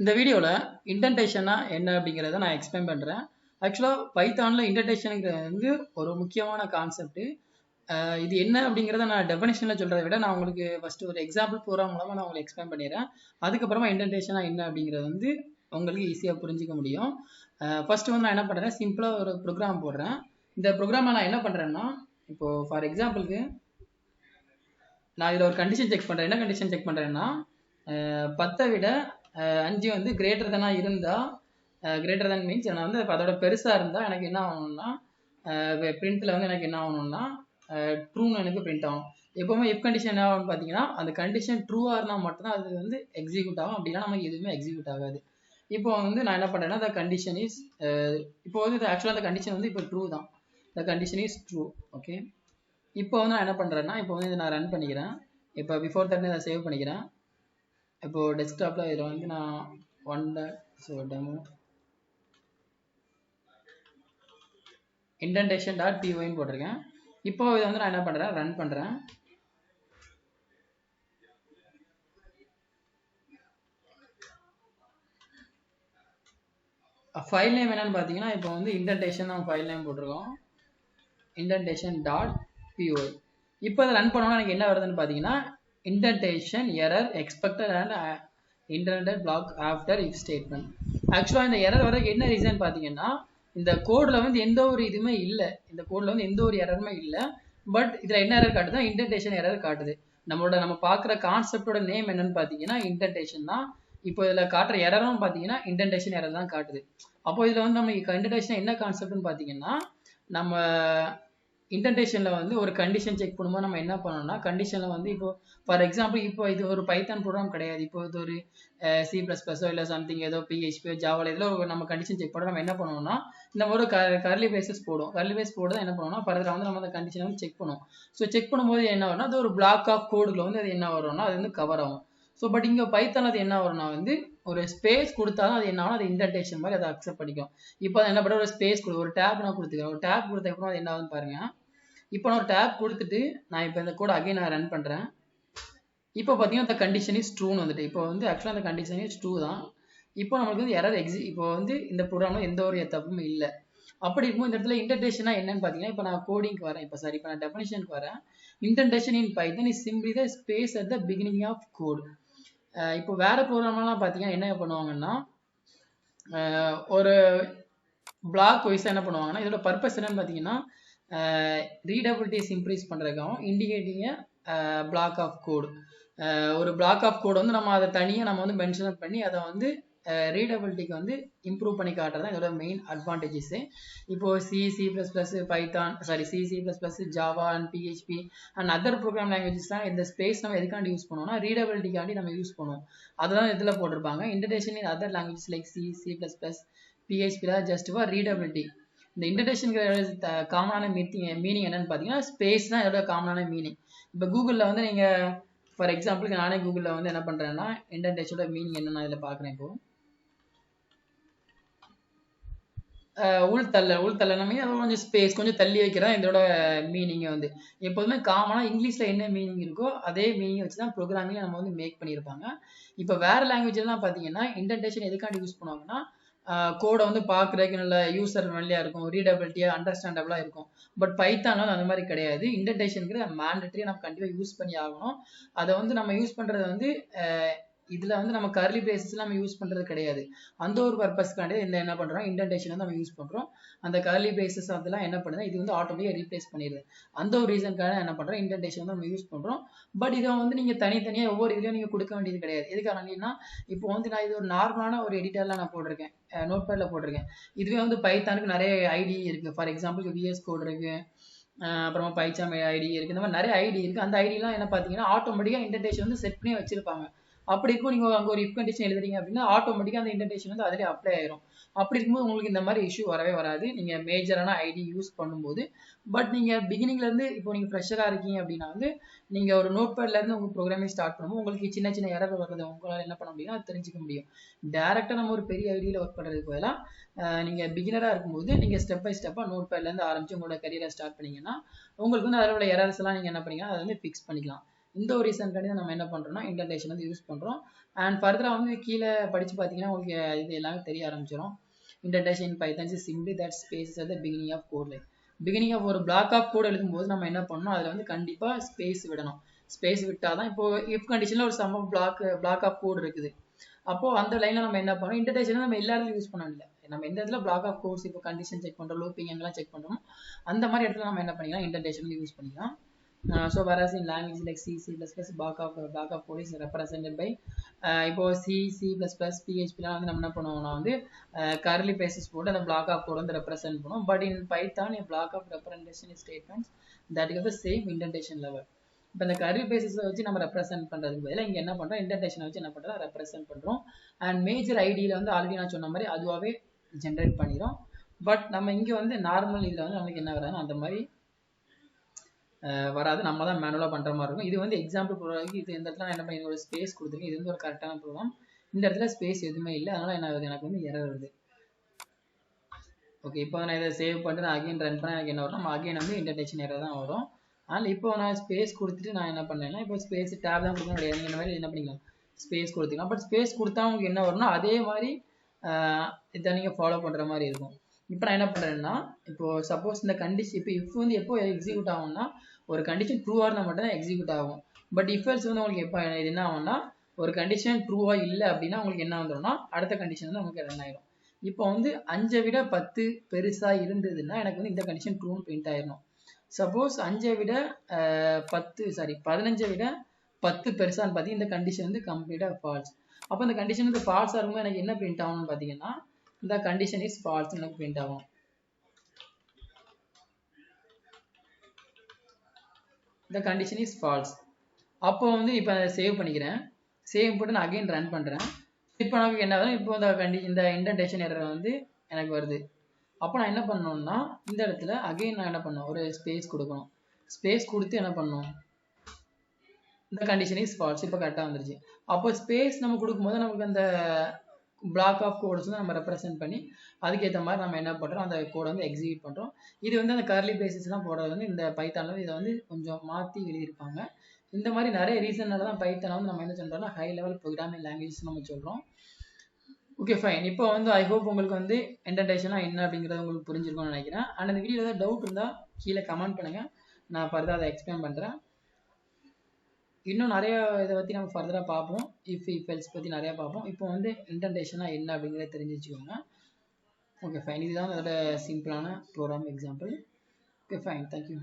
இந்த வீடியோவில் இண்டென்டேஷனா என்ன அப்படிங்கிறத நான் எக்ஸ்பிளைன் பண்ணுறேன். ஆக்சுவலாக பைத்தானில் இண்டென்டேஷனுங்கிறது வந்து ஒரு முக்கியமான கான்செப்ட். இது என்ன அப்படிங்கிறத நான் டெஃபினேஷனில் சொல்கிறத விட நான் உங்களுக்கு ஃபஸ்ட்டு ஒரு எக்ஸாம்பிள் ப்ரோக்ராம் மூலமாக நான் உங்களுக்கு எக்ஸ்பிளைன் பண்ணிடுறேன். அதுக்கப்புறமா இண்டென்டேஷனா என்ன அப்படிங்கிறது வந்து உங்களுக்கு ஈஸியாக புரிஞ்சிக்க முடியும். ஃபஸ்ட்டு வந்து நான் என்ன பண்ணுறேன், சிம்பிளாக ஒரு ப்ரோக்ராம் போடுறேன். இந்த ப்ரோக்ராமை நான் என்ன பண்ணுறேன்னா, இப்போது ஃபார் எக்ஸாம்பிளுக்கு நான் இதில் ஒரு கண்டிஷன் செக் பண்ணுறேன். என்ன கண்டிஷன் செக் பண்ணுறேன்னா, 10 விட 5 வந்து கிரேட்டர் தானாக இருந்தால், கிரேட்டர் தான் மீன்ஸ் நான் வந்து அதோட பெருசாக இருந்தால் எனக்கு என்ன ஆகணும்னா, பிரிண்ட்டில் வந்து எனக்கு என்ன ஆகணும்னா ட்ரூன்னு எனக்கு பிரிண்ட் ஆகும். எப்போவுமே இஃப் கண்டிஷன் என்ன ஆகும்னு பார்த்தீங்கன்னா, அந்த கண்டிஷன் ட்ரூவாக இருந்தால் மட்டும்தான் அது வந்து எக்ஸிக்யூட் ஆகும். அப்படின்னா நமக்கு எதுவுமே எக்ஸிக்யூட் ஆகாது. இப்போ வந்து நான் என்ன பண்ணுறேன்னா, த கண்டிஷன் இஸ் இப்போ வந்து ஆக்சுவலாக அந்த கண்டிஷன் வந்து இப்போ ட்ரூ தான். The condition is true. Okay, இப்போ வந்து நான் என்ன பண்ணுறேன்னா, இப்போ வந்து இதை நான் ரன் பண்ணிக்கிறேன். இப்போ பிஃபோர் தட் நான் சேவ் பண்ணிக்கிறேன். இப்போது டெஸ்க்டாப்பில் இதில் வந்து நான் டெமோ indentation.py போட்டிருக்கேன். இப்போ இதை வந்து நான் என்ன பண்ணுறேன், ரன் பண்ணுறேன். ஃபைல் நேம் என்னன்னு பார்த்தீங்கன்னா, இப்போ வந்து இண்டென்டேஷன் நம்ம ஃபைல் நேம் போட்டிருக்கோம், indentation.py. இப்போ அதை ரன் பண்ணோன்னா எனக்கு என்ன வருதுன்னு பார்த்தீங்கன்னா, indentation error expected and indented block after if statement. ஆக்சுவலாக இந்த எரர் வரதுக்கு என்ன ரீசன் பார்த்தீங்கன்னா, இந்த கோடில் வந்து எந்த ஒரு இதுவுமே இல்லை, இந்த கோடில் வந்து எந்த ஒரு எரருமே இல்லை. பட் இதில் என்ன எரர் காட்டுது, இண்டென்டேஷன் எரர் காட்டுது. நம்ம பார்க்குற கான்செப்டோட நேம் என்னன்னு பார்த்தீங்கன்னா இண்டென்டேஷன் தான். இப்போ இதில் காட்டுற எரரும் பார்த்தீங்கன்னா இண்டென்டேஷன் எரர் தான் காட்டுது. அப்போ இதில் வந்து நம்ம இண்டென்டேஷன் என்ன கான்செப்ட்னு பார்த்தீங்கன்னா, நம்ம இண்டென்டேஷனில் வந்து ஒரு கண்டிஷன் செக் பண்ணும்போது நம்ம என்ன பண்ணோம்னா, கண்டிஷனில் வந்து இப்போ ஃபார் எக்ஸாம்பிள் இப்போ இது ஒரு பைத்தான் ப்ரோக்ராம் கிடையாது. இப்போ இது ஒரு C++ஓ இல்லை சம்திங் ஏதோ PHP ஜாவாவில் இதில் நம்ம கண்டிஷன் செக் பண்ண நம்ம என்ன பண்ணுவோம்னா, இந்த மாதிரி கர்லி பேஸஸ் போடும். கர்லி பேஸ் போட்டு என்ன பண்ணுவோம்னா, ஃபர்தராக வந்து நம்ம அந்த கண்டிஷனை வந்து செக் பண்ணுவோம். ஸோ செக் பண்ணும்போது என்ன வரும்னா, அது ஒரு பிளாக் ஆஃப் கோடுல வந்து அது என்ன வரும்னா, அது வந்து கவர் ஆகும். ஸோ பட் இங்கே பைத்தானில் அது என்ன வரும்னா வந்து ஒரு ஸ்பேஸ் கொடுத்தாலும் அது என்ன ஆகும், அது இண்டென்டேஷன் மாதிரி அதை அக்செப்ட் பண்ணிக்கும். இப்போ என்ன பண்ண ஒரு ஸ்பேஸ் ஒரு டேப் நான் கொடுத்துக்கிறேன். ஒரு டேப் கொடுத்ததுக்கப்புறம் அது என்ன ஆகுதுன்னு பாருங்க. இப்போ நான் ஒரு டேப் கொடுத்துட்டு நான் இப்போ இந்த கோட் அகைன் நான் ரன் பண்ணுறேன். இப்போ பார்த்தீங்கன்னா அந்த கண்டிஷன் இஸ் ட்ரூன்னு வந்துட்டு, இப்போ வந்து ஆக்சுவலாக அந்த கண்டிஷன் இஸ் ட்ரூ தான். இப்போ நம்மளுக்கு வந்து எரர் இப்போ வந்து இந்த ப்ரோக்ராமில் எந்த ஒரு தப்பும் இல்லை. அப்படி இருக்கும்போது இந்த இடத்துல இண்டென்டேஷனா என்னன்னு பார்த்தீங்கன்னா, இப்போ நான் கோடிங்க்கு வரேன். இப்போ நான் டெஃபினிஷனுக்கு வரேன். Indentation in Python is simply the space at the beginning of code. இப்போ வேற ப்ரோக்ராம்லாம் பார்த்தீங்கன்னா என்ன பண்ணுவாங்கன்னா, ஒரு பிளாக் வைஸாக என்ன பண்ணுவாங்கன்னா, இதோட பர்பஸ் என்னன்னு பார்த்தீங்கன்னா, ரீடபிலிட்டிஸ் இன்க்ரீஸ் பண்ணுறதுக்காகவும் இண்டிகேட்டிங் பிளாக் ஆஃப் கோடு. ஒரு பிளாக் ஆஃப் கோடு வந்து நம்ம அதை தனியாக நம்ம வந்து மென்ஷன் பண்ணி அதை வந்து ரீடபிலிட்டிக்கு வந்து இம்ப்ரூவ் பண்ணி காட்டுறது இதோட மெயின் அட்வான்டேஜஸ். இப்போ C++, Python C++, Java and PHP and other program லாங்குவேஜஸ்லாம் இந்த ஸ்பேஸ் நம்ம எதுக்காண்டி யூஸ் பண்ணுவோம்னா, ரீடபிலிட்டிக்காண்டி நம்ம யூஸ் பண்ணுவோம். அதுதான் இதில் போட்டிருப்பாங்க. Indentation in other languages like C++, PHP just for readability. இந்த இண்டென்டேஷனுக்கு காமனான மீனிங் என்னன்னு பார்த்தீங்கன்னா, ஸ்பேஸ் தான் இதோட காமனான மீனிங். இப்போ கூகுளில் வந்து நீங்கள் ஃபார் எக்ஸாம்பிளுக்கு நானே கூகுளில் வந்து என்ன பண்ணுறேன்னா, இண்டென்டேஷனோட மீனிங் என்னன்னு இதில் பார்க்குறேன். இப்போ உள்தள்ளன மீன் அது கொஞ்சம் ஸ்பேஸ் கொஞ்சம் தள்ளி வைக்கிறதா இதோட மீனிங்கை வந்து. எப்போதுமே காமனாக இங்கிலீஷில் என்ன மீனிங் இருக்கோ அதே மீனிங் வச்சு தான் ப்ரோக்ராமிங் நம்ம வந்து மேக் பண்ணியிருப்பாங்க. இப்போ வேறு லாங்குவேஜ்லாம் பார்த்தீங்கன்னா இண்டென்டேஷன் எதுக்காண்டி யூஸ் பண்ணுவாங்கன்னா, கோடை வந்து பார்க்குறதுக்கு நல்ல யூசர் ஃப்ரெண்ட்லியாக இருக்கும், ரீடபிலிட்டியாக அண்டர்ஸ்டாண்டபிளாக இருக்கும். பட் பைத்தானில் அந்த மாதிரி கிடையாது. இண்டென்டேஷனுக்கு மேண்டட்ரியாக நம்ம கண்டிப்பாக யூஸ் பண்ணி ஆகணும். அதை வந்து நம்ம யூஸ் பண்ணுறது வந்து இதில் வந்து நம்ம கர்லி பிரேசஸ்லாம் நம்ம யூஸ் பண்ணுறது கிடையாது. அந்த ஒரு பர்பஸ்க்காண்டி என்ன பண்ணுறோம், இண்டென்டேஷன் வந்து நம்ம யூஸ் பண்ணுறோம். அந்த கர்லி பிரேசஸ் அதெல்லாம் என்ன பண்ணுது, இது வந்து ஆட்டோமேட்டிக்காக ரீப்ளேஸ் பண்ணிடுது. அந்த ஒரு ரீசனுக்காக என்ன பண்ணுறோம், இண்டென்டேஷன் வந்து நம்ம யூஸ் பண்ணுறோம். பட் இதை வந்து நீங்கள் தனித்தனியாக ஒவ்வொரு இதுலையும் நீங்கள் கொடுக்க வேண்டியது கிடையாது. எதுக்காகனா, இப்போ வந்து நான் இது ஒரு நார்மலான ஒரு எடிட்டரில் நான் போட்டிருக்கேன், நோட்பேடில் போட்டிருக்கேன். இதுவே வந்து பைத்தானுக்கு நிறைய ஐடி இருக்குது. ஃபார் எக்ஸாம்பிள் VS கோட் இருக்குது, அப்புறமா பைச்சாம் ஐடி இருக்குது. இந்த மாதிரி நிறைய ஐடி இருக்குது. அந்த ஐடிலாம் என்ன பார்த்தீங்கன்னா ஆட்டோமேட்டிக்காக இண்டென்டேஷன் வந்து செட் பண்ணி வச்சிருப்பாங்க. அப்படி இருக்கும் நீங்கள் அங்கே ஒரு இஃப் கண்டிஷன் எழுதுறீங்க அப்படின்னா ஆட்டோமேட்டிக்காக அந்த இண்டென்டேஷன் வந்து அதிலே அப்ளை ஆயிரும். அப்படி இருக்கும்போது உங்களுக்கு இந்த மாதிரி இஷ்யூ வரவே வராது நீங்கள் மேஜரான ஐடி யூஸ் பண்ணும்போது. பட் நீங்கள் பிகினிங்லேருந்து இப்போ நீங்கள் ஃப்ரெஷராக இருக்கீங்க அப்படின்னா வந்து நீங்கள் ஒரு நோட்பேட்லேருந்து உங்கள் ப்ரோக்ராமிங் ஸ்டார்ட் பண்ணும்போது உங்களுக்கு சின்ன சின்ன எரர் வர்றது உங்களால் என்ன பண்ண முடியும்னா அது தெரிஞ்சிக்க முடியும். டேரெக்டாக நம்ம ஒரு பெரிய ஐடியில் ஒர்க் பண்ணுறதுக்கு பதிலாக நீங்கள் பிகினராக இருக்கும்போது நீங்கள் ஸ்டெப் பை ஸ்டெப்பாக நோட்பேட்லேருந்து ஆரம்பித்து உங்களோட கரியரை ஸ்டார்ட் பண்ணிங்கன்னா உங்களுக்கு வந்து அதில் உள்ள எரர்ஸ்லாம் நீங்கள் என்ன பண்ணீங்கன்னா அதை வந்து ஃபிக்ஸ் பண்ணிக்கலாம். இந்த ஒரு ரீசன்காண்டி தான் நம்ம என்ன பண்ணுறோம்னா இண்டென்டேஷன் வந்து யூஸ் பண்ணுறோம். அண்ட் ஃபர்தராக வந்து கீழே படித்து பார்த்தீங்கன்னா உங்களுக்கு இது எல்லாமே தெரிய ஆரம்பிச்சிடும். Indentation in Python is simply that space at the beginning of code line. Beginning of ஒரு block of code எழுதும்போது நம்ம என்ன பண்ணணும், அதில் வந்து கண்டிப்பாக ஸ்பேஸ் விடணும். ஸ்பேஸ் விட்டால் தான் இப்போ இஃப் கண்டிஷனில் ஒரு சம் பிளாக் ஆஃப் கோட் இருக்குது. அப்போ அந்த லைனில் நம்ம என்ன பண்ணணும், இன்டென்டேஷன் நம்ம எல்லாரும் யூஸ் பண்ணல. நம்ம எந்த இடத்துல பிளாக் ஆஃப் கோட்ஸ் இப்போ கண்டிஷன் செக் பண்ணுறோம், லூப்பிங் எங்கெல்லாம் செக் பண்ணுறோம், அந்த மாதிரி இடத்துல நம்ம என்ன பண்ணிக்கலாம், இன்டென்டேஷன் யூஸ் பண்ணிக்கலாம். So whereas in language like C, C++, block of code is represented by இப்போ C, C++, PHP லாம் வந்து நம்ம என்ன பண்ணுவோம்னா வந்து curly braces போட்டு அந்த block of code வந்து represent பண்ணுவோம். But in Python a block of representation statements that is the same indentation level. இப்போ இந்த curly braces வச்சு நம்ம represent பண்றதுக்கு பதிலா இங்க என்ன பண்றோம், indentation வச்சு என்ன பண்றோம், represent பண்றோம். And major ID ல வந்து ஆல்ரெடி நான் சொன்ன மாதிரி அதுவாவே ஜெனரேட் பண்ணிரும். பட் நம்ம இங்க வந்து நார்மல் இதுல வந்து நமக்கு என்ன வராதுன்னா அந்த மாதிரி வராது, நம்ம தான் மேனுவலாக பண்ணுற மாதிரி இருக்கும். இது வந்து எக்ஸாம்பிள் ப்ரோக்ராமுக்கு இது இந்த இடத்துல என்ன பண்ணி ஒரு ஸ்பேஸ் கொடுத்துருக்கேன். இது வந்து ஒரு கரெக்டான ப்ரோக்ராம். இந்த இடத்துல ஸ்பேஸ் எதுவுமே இல்லை, அதனால என்ன ஆகுது, எனக்கு வந்து எரர் வருது. ஓகே, இப்போ நான் இதை சேவ் பண்ணிட்டு நான் அகைன் ரன் பண்ண எனக்கு என்ன வரும், நம்ம அகைன் வந்து இண்டென்டேஷன் எரர் தான் வரும். ஆனால் இப்போ நான் ஸ்பேஸ் கொடுத்துட்டு நான் என்ன பண்ணேன்னா இப்போ ஸ்பேஸ் டேப் தான் கொடுக்க முடியாது, இந்த மாதிரி என்ன பண்ணிக்கலாம் ஸ்பேஸ் கொடுத்துக்கலாம். பட் ஸ்பேஸ் கொடுத்தா உங்களுக்கு என்ன வரும்னா அதே மாதிரி இதை நீங்கள் ஃபாலோ பண்ணுற மாதிரி இருக்கும். இப்போ நான் என்ன பண்ணுறேன்னா இப்போ சப்போஸ் இந்த கண்டிஷன் இப்போ இஃப் வந்து எப்போ எக்ஸிக்யூட் ஆகும்னா ஒரு கண்டிஷன் ட்ரூவாக இருந்தால் மட்டும் தான் எக்ஸிக்யூட் ஆகும். பட் இஃப் எல்ஸ் வந்து உங்களுக்கு எப்போ இது என்ன ஆகும்னா ஒரு கண்டிஷன் ட்ரூவாக இல்லை அப்படின்னா உங்களுக்கு என்ன வந்துடும்னா அடுத்த கண்டிஷன் வந்து உங்களுக்கு ரன் ஆயிடும். இப்போ வந்து 5 விட 10 பெருசாக இருந்ததுன்னா எனக்கு வந்து இந்த கண்டிஷன் ட்ரூன்னு பிரிண்ட் ஆயிடணும். சப்போஸ் 15 விட 10 பெருசான்னு பார்த்தீங்கன்னா இந்த கண்டிஷன் வந்து கம்ப்ளீட்டாக ஃபால்ஸ். அப்போ இந்த கண்டிஷன் வந்து ஃபால்ஸாக இருக்கும்போது எனக்கு என்ன பிரிண்ட் ஆகும்னு பார்த்தீங்கன்னா இந்த கண்டிஷன் இஸ் ஃபால்ஸ் எனக்கு பிரிண்ட் ஆகும். இந்த கண்டிஷன் இஸ் ஃபால்ஸ். அப்போ வந்து இப்போ அதை சேவ் பண்ணிக்கிறேன். சேவ் போட்டு நான் அகைன் ரன் பண்ணுறேன். இப்போ நமக்கு என்ன ஆகுது, இப்போ இந்த இண்டென்டேஷன் எரர் வந்து எனக்கு வருது. அப்போ நான் என்ன பண்ணணும்னா இந்த இடத்துல அகைன் நான் என்ன பண்ணணும், ஒரு ஸ்பேஸ் கொடுக்கணும். ஸ்பேஸ் கொடுத்து என்ன பண்ணணும், இந்த கண்டிஷன் இஸ் ஃபால்ஸ். இப்போ கரெக்டாக வந்துருச்சு. அப்போ ஸ்பேஸ் நம்ம கொடுக்கும்போது நமக்கு அந்த பிளாக் ஆஃப் கோட்ஸ் வந்து நம்ம ரெப்ரசென்ட் பண்ணி அதுக்கேற்ற மாதிரி நம்ம என்ன பண்ணுறோம், அந்த கோடை வந்து எக்ஸிக்யூட் பண்ணுறோம். இது வந்து அந்த கர்லி பிரேசஸ்லாம் போடுறது வந்து இந்த பைத்தானில் இதை வந்து கொஞ்சம் மாற்றி எழுதியிருப்பாங்க. இந்த மாதிரி நிறைய ரீசனால தான் பைத்தானை வந்து நம்ம என்ன சொல்கிறோம்னா ஹை லெவல் ப்ரோக்ராமிங் லாங்குவேஜ் நம்ம சொல்கிறோம். Okay fine. இப்போ வந்து ஐ ஹோப் உங்களுக்கு வந்து இண்டென்டேஷனா என்ன அப்படிங்கிறது உங்களுக்கு புரிஞ்சிருக்கும்னு நினைக்கிறேன். அண்ட் அந்த வீடியோ ஏதாவது டவுட் இருந்தால் கீழே கமெண்ட் பண்ணுங்கள், நான் ஃபர்தராக அதை எக்ஸ்பிளைன் பண்ணுறேன். இன்னும் நிறைய இதை பற்றி நம்ம ஃபர்தராக பார்ப்போம். இஃப் எல்ஸ் பற்றி நிறையா பார்ப்போம். இப்போ வந்து இண்டென்டேஷனா என்ன அப்படிங்கிறத தெரிஞ்சு வச்சுக்கோங்க. Okay fine. இதுதான் அதோட சிம்பிளான program example. Okay fine, thank you.